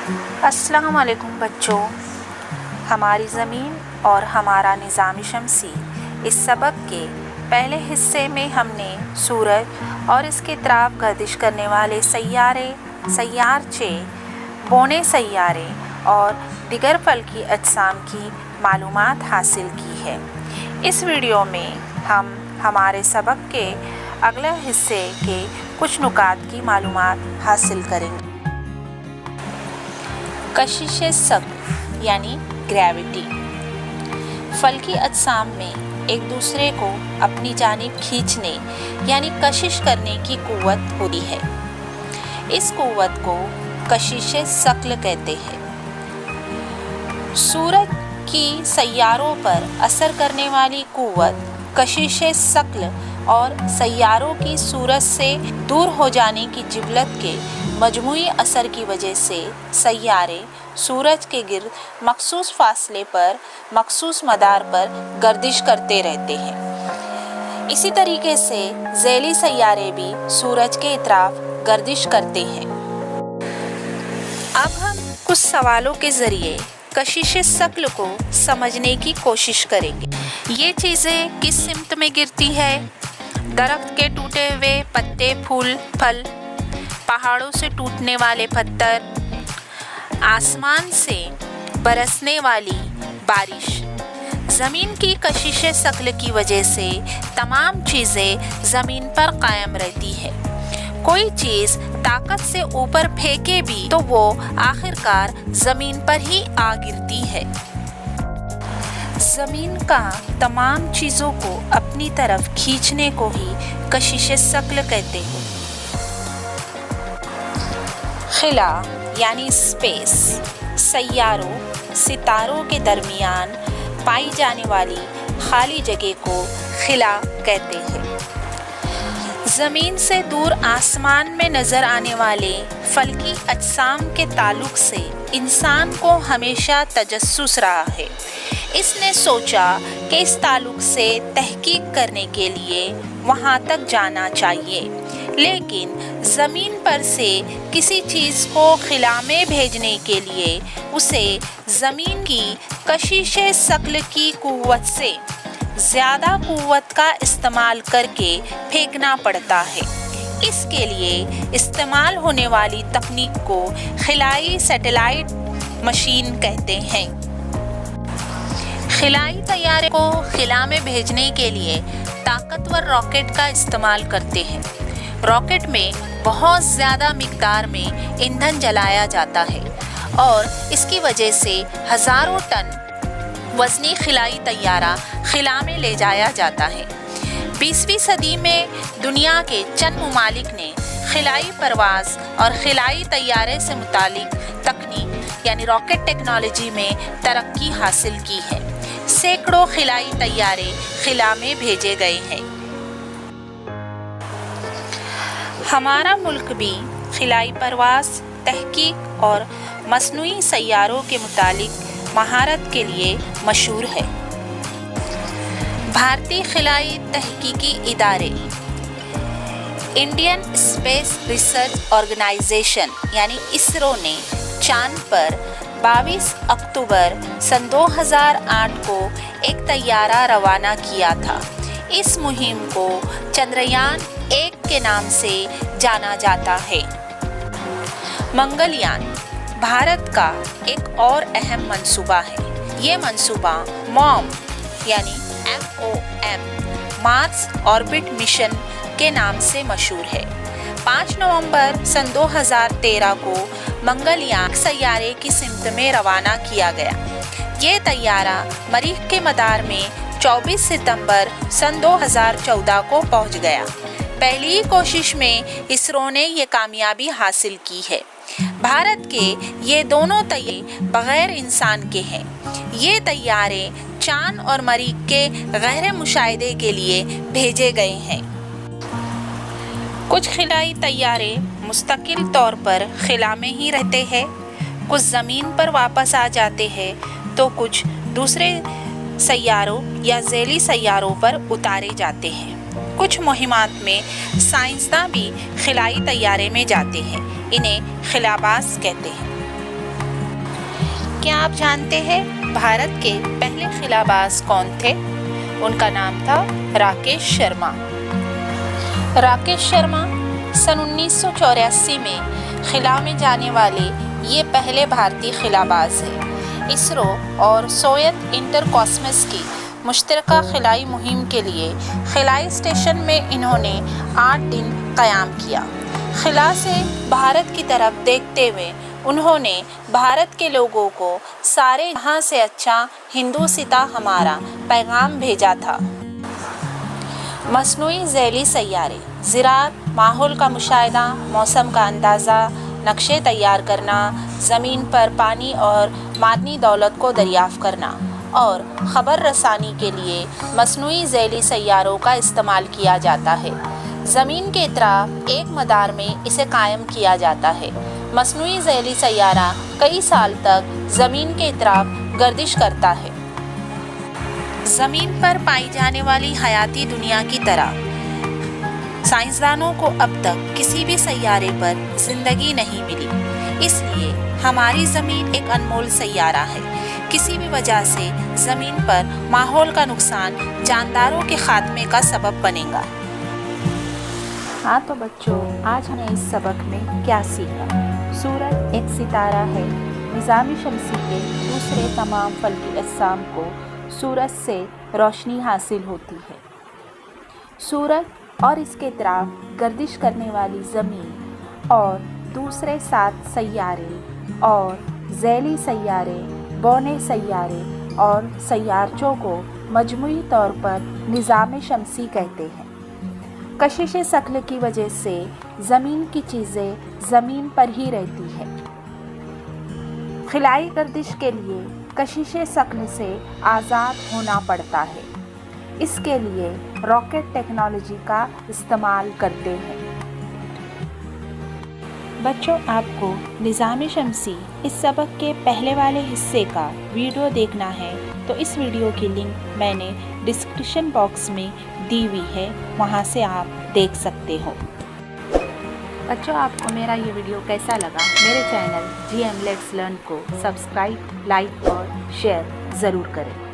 السلام علیکم بچوں، ہماری زمین اور ہمارا نظام شمسی اس سبق کے پہلے حصے میں ہم نے سورج اور اس کے اطراف گردش کرنے والے سیارے، سیارچے، بونے سیارے اور دیگر فلکی اجسام کی معلومات حاصل کی ہے۔ اس ویڈیو میں ہم ہمارے سبق کے اگلے حصے کے کچھ نکات کی معلومات حاصل کریں گے۔ کشش ثقل یعنی گریوٹی، فلکی اجسام میں ایک دوسرے کو اپنی جانب کھینچنے یعنی کشش کرنے کی قوت ہوتی ہے۔ اس قوت کو کشش ثقل کہتے ہیں۔ سورج کی سیاروں پر اثر کرنے والی قوت کشش ثقل اور سیاروں کی سورج سے دور ہو جانے کی جبلت کے مجموعی اثر کی وجہ سے سیارے سورج کے گرد مخصوص فاصلے پر مخصوص مدار پر گردش کرتے رہتے ہیں۔ اسی طریقے سے ذیلی سیارے بھی سورج کے اطراف گردش کرتے ہیں۔ اب ہم کچھ سوالوں کے ذریعے کشش ثقل کو سمجھنے کی کوشش کریں گے۔ یہ چیزیں کس سمت میں گرتی ہے؟ درخت کے ٹوٹے ہوئے پتے، پھول، پھل، پہاڑوں سے ٹوٹنے والے پتھر، آسمان سے برسنے والی بارش۔ زمین کی کشش ثقل کی وجہ سے تمام چیزیں زمین پر قائم رہتی ہے۔ کوئی چیز طاقت سے اوپر پھینکے بھی تو وہ آخرکار زمین پر ہی آ گرتی ہے۔ زمین کا تمام چیزوں کو اپنی طرف کھینچنے کو ہی کشش ثقل کہتے ہیں۔ خلا یعنی اسپیس، سیاروں، ستاروں کے درمیان پائی جانے والی خالی جگہ کو خلا کہتے ہیں۔ زمین سے دور آسمان میں نظر آنے والے فلکی اجسام کے تعلق سے انسان کو ہمیشہ تجسس رہا ہے۔ اس نے سوچا کہ اس تعلق سے تحقیق کرنے کے لیے وہاں تک جانا چاہیے، لیکن زمین پر سے کسی چیز کو خلا میں بھیجنے کے لیے اسے زمین کی کشش ثقل کی قوت سے زیادہ قوت کا استعمال کر کے پھینکنا پڑتا ہے۔ اس کے لیے استعمال ہونے والی تکنیک کو خلائی سیٹلائٹ مشین کہتے ہیں۔ خلائی طیارے کو خلا میں بھیجنے کے لیے طاقتور راکٹ کا استعمال کرتے ہیں۔ راکٹ میں بہت زیادہ مقدار میں ایندھن جلایا جاتا ہے اور اس کی وجہ سے ہزاروں ٹن وزنی خلائی طیارہ خلا میں لے جایا جاتا ہے۔ 20ویں صدی میں دنیا کے چند ممالک نے خلائی پرواز اور خلائی طیارے سے متعلق تکنیک یعنی راکٹ ٹیکنالوجی میں ترقی حاصل کی ہے۔ سینکڑوں خلائی طیارے خلا میں بھیجے گئے ہیں۔ ہمارا ملک بھی خلائی پرواز، تحقیق اور مصنوعی سیاروں کے متعلق مہارت کے لیے مشہور ہے۔ بھارتی خلائی تحقیقی ادارے انڈین اسپیس ریسرچ آرگنائزیشن یعنی اسرو نے چاند پر 22 اکتوبر سن 2008 کو ایک طیارہ روانہ کیا تھا۔ اس مہم کو چندریان 1 کے نام سے جانا جاتا ہے۔ منگلیان بھارت کا ایک اور اہم منصوبہ ہے۔ یہ منصوبہ موم یعنی MOM مارس آربٹ مشن کے نام سے مشہور ہے۔ 5 نومبر سن 2013 کو منگلیان سیارے کی سمت میں روانہ کیا گیا۔ یہ طیارہ مریخ کے مدار میں 24 ستمبر سن 2014 کو پہنچ گیا۔ پہلی ہی کوشش میں اسرو نے یہ کامیابی حاصل کی ہے۔ بھارت کے یہ دونوں طیارے بغیر انسان کے ہیں۔ یہ طیارے چاند اور مریخ کے غیر مشاہدے کے لیے بھیجے گئے ہیں۔ کچھ خلائی طیارے مستقل طور پر خلا میں ہی رہتے ہیں، کچھ زمین پر واپس آ جاتے ہیں تو کچھ دوسرے سیاروں یا ذیلی سیاروں پر اتارے جاتے ہیں۔ کچھ مہمات میں سائنسداں بھی خلائی طیارے میں جاتے ہیں، انہیں خلاباز کہتے ہیں۔ کیا آپ جانتے ہیں بھارت کے پہلے خلاباز کون تھے؟ ان کا نام تھا راکیش شرما۔ راکیش شرما سن 1984 میں خلا میں جانے والے یہ پہلے بھارتی خلاباز ہیں۔ اسرو اور سوویت انٹر کاسمس کی مشترکہ خلائی مہم کے لیے خلائی اسٹیشن میں انہوں نے 8 دن قیام کیا۔ خلا سے بھارت کی طرف دیکھتے ہوئے انہوں نے بھارت کے لوگوں کو سارے جہاں سے اچھا ہندوستاں ہمارا پیغام بھیجا تھا۔ مصنوعی ذیلی سیارے، زراعت، ماحول کا مشاہدہ، موسم کا اندازہ، نقشے تیار کرنا، زمین پر پانی اور معدنی دولت کو دریافت کرنا اور خبر رسانی کے لیے مصنوعی ذیلی سیاروں کا استعمال کیا جاتا ہے۔ زمین کے اطراف ایک مدار میں اسے قائم کیا جاتا ہے۔ مصنوعی ذیلی سیارہ کئی سال تک زمین کے اطراف گردش کرتا ہے۔ زمین پر پائی جانے والی حیاتی دنیا کی طرح سائنسدانوں کو اب تک کسی بھی سیارے پر زندگی نہیں ملی، اس لیے ہماری زمین ایک انمول سیارہ ہے۔ کسی بھی وجہ سے زمین پر ماحول کا نقصان جانداروں کے خاتمے کا سبب بنے گا۔ ہاں تو بچوں، آج ہم نے اس سبق میں کیا سیکھا؟ سورج ایک ستارہ ہے۔ نظام شمسی کے دوسرے تمام فلکی اجسام کو سورج سے روشنی حاصل ہوتی ہے۔ سورج اور اس کے اطراف گردش کرنے والی زمین اور دوسرے 7 سیارے اور ذیلی سیارے، بونے سیارے اور سیارچوں کو مجموعی طور پر نظام شمسی کہتے ہیں۔ کشش ثقل کی وجہ سے زمین کی چیزیں زمین پر ہی رہتی ہیں۔ خلائی گردش کے لیے کشش ثقل سے آزاد ہونا پڑتا ہے۔ اس کے لیے راکٹ ٹیکنالوجی کا استعمال کرتے ہیں۔ بچوں، آپ کو نظام شمسی اس سبق کے پہلے والے حصے کا ویڈیو دیکھنا ہے تو اس ویڈیو کی لنک میں نے ڈسکرپشن باکس میں دی ہوئی ہے، وہاں سے آپ دیکھ سکتے ہو۔ بچوں، آپ کو میرا یہ ویڈیو کیسا لگا؟ میرے چینل GM Let's Learn کو سبسکرائب، لائک اور شیئر ضرور کریں۔